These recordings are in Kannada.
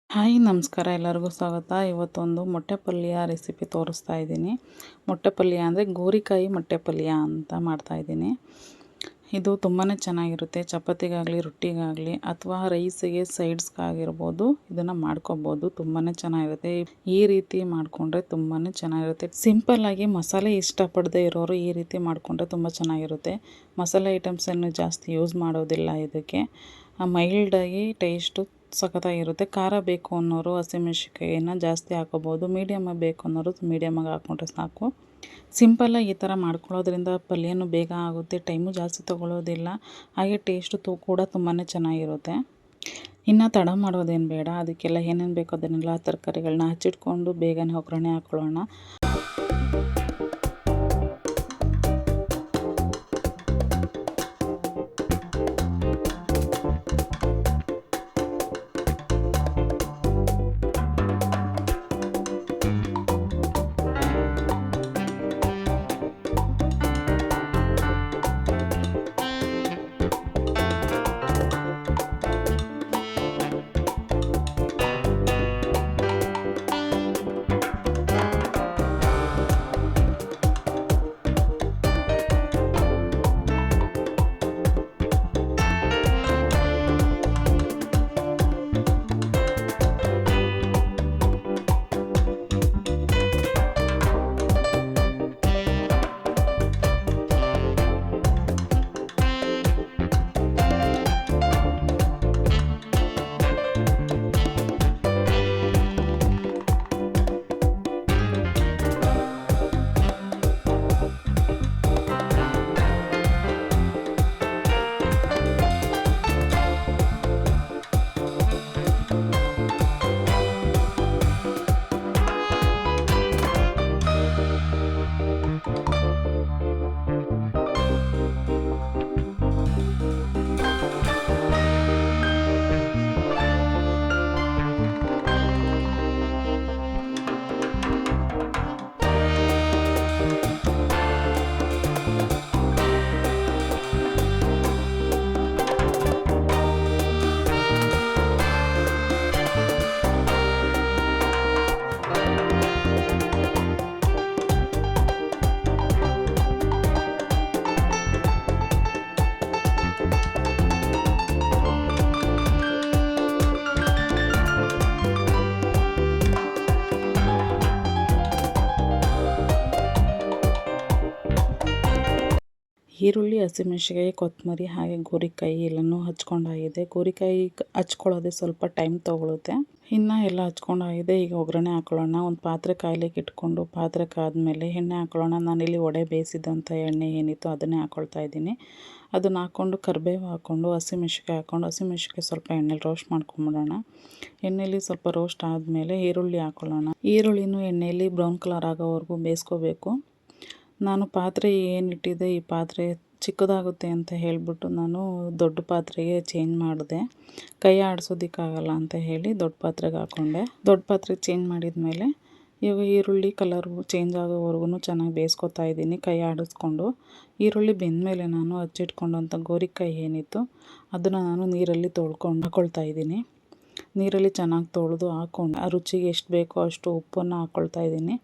ಹಾಯ್ ನಮಸ್ಕಾರ ಎಲ್ಲರಿಗೂ ಸ್ವಾಗತ. ಇವತ್ತೊಂದು ಮೊಟ್ಟೆ ಪಲ್ಯ ರೆಸಿಪಿ ತೋರಿಸ್ತಾ ಇದ್ದೀನಿ. ಮೊಟ್ಟೆ ಪಲ್ಯ ಅಂದರೆ ಗೋರಿಕಾಯಿ ಮೊಟ್ಟೆ ಪಲ್ಯ ಅಂತ ಮಾಡ್ತಾಯಿದ್ದೀನಿ. ಇದು ತುಂಬಾ ಚೆನ್ನಾಗಿರುತ್ತೆ. ಚಪಾತಿಗಾಗಲಿ ರೊಟ್ಟಿಗಾಗಲಿ ಅಥವಾ ರೈಸಿಗೆ ಸೈಡ್ಸ್ಗಾಗಿರ್ಬೋದು ಇದನ್ನು ಮಾಡ್ಕೊಬೋದು. ತುಂಬಾ ಚೆನ್ನಾಗಿರುತ್ತೆ. ಈ ರೀತಿ ಮಾಡಿಕೊಂಡ್ರೆ ತುಂಬಾ ಚೆನ್ನಾಗಿರುತ್ತೆ. ಸಿಂಪಲ್ಲಾಗಿ ಮಸಾಲೆ ಇಷ್ಟಪಡದೇ ಇರೋರು ಈ ರೀತಿ ಮಾಡಿಕೊಂಡ್ರೆ ತುಂಬ ಚೆನ್ನಾಗಿರುತ್ತೆ. ಮಸಾಲೆ ಐಟಮ್ಸನ್ನು ಜಾಸ್ತಿ ಯೂಸ್ ಮಾಡೋದಿಲ್ಲ ಇದಕ್ಕೆ. ಮೈಲ್ಡಾಗಿ ಟೇಸ್ಟು ಸಖತ್ತಾಗಿರುತ್ತೆ. ಖಾರ ಬೇಕು ಅನ್ನೋರು ಹಸಿಮೆಣ್ಸಿನ್ಕಾಯಿನ ಜಾಸ್ತಿ ಹಾಕೋಬೋದು. ಮೀಡಿಯಮಾಗಿ ಬೇಕು ಅನ್ನೋರು ಮೀಡಿಯಮಾಗಿ ಹಾಕ್ಕೊಂಡ್ರೆ ಸಾಕು. ಸಿಂಪಲ್ಲಾಗಿ ಈ ಥರ ಮಾಡ್ಕೊಳ್ಳೋದ್ರಿಂದ ಪಲ್ಯನೂ ಬೇಗ ಆಗುತ್ತೆ, ಟೈಮು ಜಾಸ್ತಿ ತೊಗೊಳ್ಳೋದಿಲ್ಲ, ಹಾಗೆ ಟೇಸ್ಟು ಕೂಡ ತುಂಬಾ ಚೆನ್ನಾಗಿರುತ್ತೆ. ಇನ್ನು ತಡ ಮಾಡೋದೇನು ಬೇಡ. ಅದಕ್ಕೆಲ್ಲ ಏನೇನು ಬೇಕೋ ಅದನ್ನೆಲ್ಲ ತರಕಾರಿಗಳನ್ನ ಹಚ್ಚಿಟ್ಕೊಂಡು ಬೇಗನೆ ಒಗ್ಗರಣೆ ಹಾಕ್ಕೊಳ್ಳೋಣ. ಈರುಳ್ಳಿ, ಹಸಿಮೆಣ್ಸಿನ್ಕಾಯಿ, ಕೊತ್ತಂಬರಿ ಹಾಗೆ ಗೋರಿಕಾಯಿ ಎಲ್ಲನೂ ಹಚ್ಕೊಂಡಾಗಿದೆ. ಗೋರಿಕಾಯಿ ಹಚ್ಕೊಳ್ಳೋದೇ ಸ್ವಲ್ಪ ಟೈಮ್ ತೊಗೊಳುತ್ತೆ. ಇನ್ನು ಎಲ್ಲ ಹಚ್ಕೊಂಡಾಗಿದೆ. ಈಗ ಒಗ್ಗರಣೆ ಹಾಕೊಳ್ಳೋಣ. ಒಂದು ಪಾತ್ರೆ ಕಾಯ್ಲಿಕ್ಕೆ ಇಟ್ಕೊಂಡು ಪಾತ್ರೆ ಕಾದ್ಮೇಲೆ ಎಣ್ಣೆ ಹಾಕೊಳ್ಳೋಣ. ನಾನಿಲ್ಲಿ ವಡೆ ಬೇಯಿಸಿದಂಥ ಎಣ್ಣೆ ಏನಿತ್ತು ಅದನ್ನೇ ಹಾಕ್ಕೊಳ್ತಾ ಇದ್ದೀನಿ. ಅದನ್ನು ಹಾಕ್ಕೊಂಡು ಕರಿಬೇವು ಹಾಕ್ಕೊಂಡು ಹಸಿಮೆಣ್ಸಿನ್ಕಾಯಿ ಹಾಕ್ಕೊಂಡು ಹಸಿಮೆಣ್ಸಿನ್ಕಾಯಿ ಸ್ವಲ್ಪ ಎಣ್ಣೆಲಿ ರೋಸ್ಟ್ ಮಾಡ್ಕೊಂಬಿಡೋಣ. ಎಣ್ಣೆಲಿ ಸ್ವಲ್ಪ ರೋಸ್ಟ್ ಆದಮೇಲೆ ಈರುಳ್ಳಿ ಹಾಕ್ಕೊಳ್ಳೋಣ. ಈರುಳ್ಳಿನೂ ಎಣ್ಣೆಯಲ್ಲಿ ಬ್ರೌನ್ ಕಲರ್ ಆಗೋವರೆಗೂ ಬೇಯಿಸ್ಕೋಬೇಕು. ನಾನು ಪಾತ್ರೆ ಏನಿಟ್ಟಿದ್ದೆ ಈ ಪಾತ್ರೆ ಚಿಕ್ಕದಾಗುತ್ತೆ ಅಂತ ಹೇಳಿಬಿಟ್ಟು ನಾನು ದೊಡ್ಡ ಪಾತ್ರೆಗೆ ಚೇಂಜ್ ಮಾಡಿದೆ. ಕೈ ಆಡಿಸೋದಕ್ಕಾಗಲ್ಲ ಅಂತ ಹೇಳಿ ದೊಡ್ಡ ಪಾತ್ರೆಗೆ ಹಾಕ್ಕೊಂಡೆ. ದೊಡ್ಡ ಪಾತ್ರೆಗೆ ಚೇಂಜ್ ಮಾಡಿದ ಮೇಲೆ ಇವಾಗ ಈರುಳ್ಳಿ ಕಲರು ಚೇಂಜ್ ಆಗೋವರೆಗೂ ಚೆನ್ನಾಗಿ ಬೇಯಿಸ್ಕೊತಾ ಇದ್ದೀನಿ ಕೈ ಆಡಿಸ್ಕೊಂಡು. ಈರುಳ್ಳಿ ಬೆಂದಮೇಲೆ ನಾನು ಹಚ್ಚಿಟ್ಕೊಂಡಂಥ ಗೋರಿಕಾಯಿ ಏನಿತ್ತು ಅದನ್ನು ನಾನು ನೀರಲ್ಲಿ ತೊಳ್ಕೊಂಡು ಹಾಕ್ಕೊಳ್ತಾ ಇದ್ದೀನಿ. ನೀರಲ್ಲಿ ಚೆನ್ನಾಗಿ ತೊಳೆದು ಹಾಕ್ಕೊಂಡು ಆ ರುಚಿಗೆ ಎಷ್ಟು ಬೇಕೋ ಅಷ್ಟು ಉಪ್ಪನ್ನು ಹಾಕ್ಕೊಳ್ತಾ ಇದ್ದೀನಿ.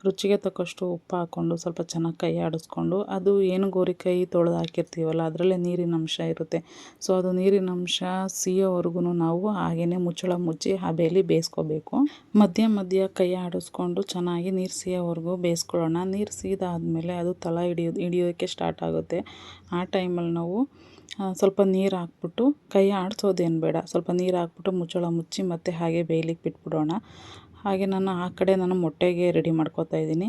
ರುಚಿಗೆ ತಕ್ಕಷ್ಟು ಉಪ್ಪು ಹಾಕ್ಕೊಂಡು ಸ್ವಲ್ಪ ಚೆನ್ನಾಗಿ ಕೈ ಆಡಿಸ್ಕೊಂಡು ಅದು ಏನು ಗೋರಿಕಾಯಿ ತೊಳೆದು ಹಾಕಿರ್ತೀವಲ್ಲ ಅದರಲ್ಲೇ ನೀರಿನ ಅಂಶ ಇರುತ್ತೆ. ಸೊ ಅದು ನೀರಿನ ಅಂಶ ಸಿಯೋವರೆಗೂ ನಾವು ಹಾಗೆಯೇ ಮುಚ್ಚಳ ಮುಚ್ಚಿ ಹಬೆಯಲ್ಲಿ ಬೇಯಿಸ್ಕೋಬೇಕು. ಮಧ್ಯ ಮಧ್ಯ ಕೈ ಆಡಿಸ್ಕೊಂಡು ಚೆನ್ನಾಗಿ ನೀರು ಸಿಯೋವರೆಗೂ ಬೇಯಿಸ್ಕೊಳ್ಳೋಣ. ನೀರು ಸೀದಾದ್ಮೇಲೆ ಅದು ತಳ ಹಿಡಿಯೋಕ್ಕೆ ಸ್ಟಾರ್ಟ್ ಆಗುತ್ತೆ. ಆ ಟೈಮಲ್ಲಿ ನಾವು ಸ್ವಲ್ಪ ನೀರು ಹಾಕ್ಬಿಟ್ಟು ಕೈ ಆಡಿಸೋದೇನು ಬೇಡ, ಸ್ವಲ್ಪ ನೀರು ಹಾಕ್ಬಿಟ್ಟು ಮುಚ್ಚಳ ಮುಚ್ಚಿ ಮತ್ತು ಹಾಗೆ ಬೇಯಲಿಕ್ಕೆ ಬಿಟ್ಬಿಡೋಣ. ಹಾಗೆ ನಾನು ಆ ಕಡೆ ನಾನು ಮೊಟ್ಟೆಗೆ ರೆಡಿ ಮಾಡ್ಕೊತಾ ಇದ್ದೀನಿ.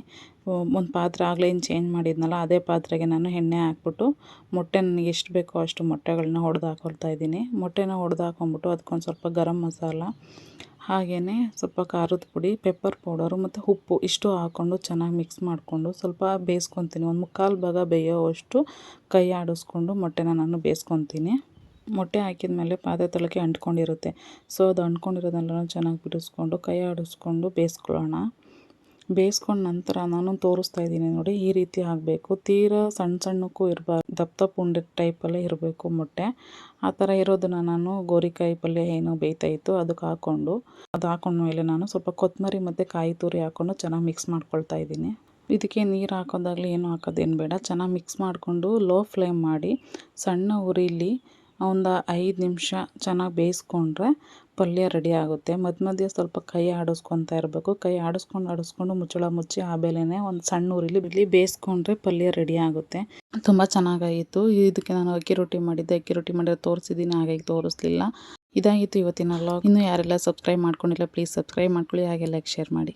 ಒಂದು ಪಾತ್ರೆ ಆಗಲೇ ಏನು ಚೇಂಜ್ ಮಾಡಿದ್ನಲ್ಲ ಅದೇ ಪಾತ್ರೆಗೆ ನಾನು ಎಣ್ಣೆ ಹಾಕ್ಬಿಟ್ಟು ಮೊಟ್ಟೆ ನನಗೆ ಎಷ್ಟು ಬೇಕೋ ಅಷ್ಟು ಮೊಟ್ಟೆಗಳನ್ನ ಹೊಡೆದು ಹಾಕ್ಕೊಳ್ತಾ ಇದ್ದೀನಿ. ಮೊಟ್ಟೆನ ಹೊಡೆದು ಹಾಕ್ಕೊಂಬಿಟ್ಟು ಅದಕ್ಕೊಂದು ಸ್ವಲ್ಪ ಗರಂ ಮಸಾಲ ಹಾಗೆಯೇ ಸ್ವಲ್ಪ ಖಾರದ ಪುಡಿ, ಪೆಪ್ಪರ್ ಪೌಡರು ಮತ್ತು ಉಪ್ಪು ಇಷ್ಟು ಹಾಕ್ಕೊಂಡು ಚೆನ್ನಾಗಿ ಮಿಕ್ಸ್ ಮಾಡಿಕೊಂಡು ಸ್ವಲ್ಪ ಬೇಯಿಸ್ಕೊತೀನಿ. ಒಂದು ಮುಕ್ಕಾಲು ಭಾಗ ಬೇಯೋವಷ್ಟು ಕೈ ಆಡಿಸ್ಕೊಂಡು ಮೊಟ್ಟೆನ ನಾನು ಬೇಯಿಸ್ಕೊತೀನಿ. ಮೊಟ್ಟೆ ಹಾಕಿದ ಮೇಲೆ ಪಾತ್ರೆ ತಳಕ್ಕೆ ಅಂಟ್ಕೊಂಡಿರುತ್ತೆ. ಸೊ ಅದು ಅಂಟ್ಕೊಂಡಿರೋದೆಲ್ಲನೂ ಚೆನ್ನಾಗಿ ಬಿಡಿಸ್ಕೊಂಡು ಕೈ ಆಡಿಸ್ಕೊಂಡು ಬೇಯಿಸ್ಕೊಳ್ಳೋಣ. ಬೇಯಿಸ್ಕೊಂಡ ನಂತರ ನಾನು ತೋರಿಸ್ತಾ ಇದ್ದೀನಿ ನೋಡಿ, ಈ ರೀತಿ ಆಗಬೇಕು. ತೀರಾ ಸಣ್ಣ ಸಣ್ಣಕ್ಕೂ ಇರಬಾರ್ದು, ದಪ್ಪ ದಪ್ಪ ಉಂಡೆ ಟೈಪಲ್ಲೇ ಇರಬೇಕು ಮೊಟ್ಟೆ. ಆ ಥರ ಇರೋದನ್ನು ನಾನು ಗೋರಿಕಾಯಿ ಪಲ್ಯ ಏನು ಬೇಯ್ತಾ ಇತ್ತು ಅದಕ್ಕೆ ಅದು ಹಾಕೊಂಡ್ಮೇಲೆ ನಾನು ಸ್ವಲ್ಪ ಕೊತ್ತಂಬರಿ ಮತ್ತು ಕಾಯಿ ತುರಿ ಹಾಕ್ಕೊಂಡು ಚೆನ್ನಾಗಿ ಮಿಕ್ಸ್ ಮಾಡ್ಕೊಳ್ತಾ ಇದ್ದೀನಿ. ಇದಕ್ಕೆ ನೀರು ಹಾಕೋದಾಗಲಿ ಏನು ಹಾಕೋದೇನು ಬೇಡ. ಚೆನ್ನಾಗಿ ಮಿಕ್ಸ್ ಮಾಡಿಕೊಂಡು ಲೋ ಫ್ಲೇಮ್ ಮಾಡಿ ಸಣ್ಣ ಉರಿಲಿ ಒಂದು 5 ನಿಮಿಷ ಚೆನ್ನಾಗಿ ಬೇಯಿಸ್ಕೊಂಡ್ರೆ ಪಲ್ಯ ರೆಡಿ ಆಗುತ್ತೆ. ಮಧ್ಯೆ ಸ್ವಲ್ಪ ಕೈ ಆಡಿಸ್ಕೊತಾ ಇರಬೇಕು. ಕೈ ಆಡಿಸ್ಕೊಂಡು ಮುಚ್ಚಳ ಮುಚ್ಚಿ ಆಮೇಲೆ ಒಂದು ಸಣ್ಣ ಉರಿಲಿ ಬೇಯಿಸ್ಕೊಂಡ್ರೆ ಪಲ್ಯ ರೆಡಿ ಆಗುತ್ತೆ. ತುಂಬ ಚೆನ್ನಾಗಾಯಿತು. ಇದಕ್ಕೆ ನಾನು ಅಕ್ಕಿ ರೊಟ್ಟಿ ಮಾಡಿದ್ರೆ ತೋರಿಸಿದ್ದೀನಿ, ಹಾಗಾಗಿ ತೋರಿಸ್ಲಿಲ್ಲ. ಇದಾಗಿತ್ತು ಇವತ್ತಿನ ವ್ಲಾಗ್. ಇನ್ನೂ ಯಾರೆಲ್ಲ ಸಬ್ಸ್ಕ್ರೈಬ್ ಮಾಡ್ಕೊಂಡಿಲ್ಲ ಪ್ಲೀಸ್ ಸಬ್ಸ್ಕ್ರೈಬ್ ಮಾಡ್ಕೊಳ್ಳಿ, ಹಾಗೆ ಲೈಕ್ ಶೇರ್ ಮಾಡಿ.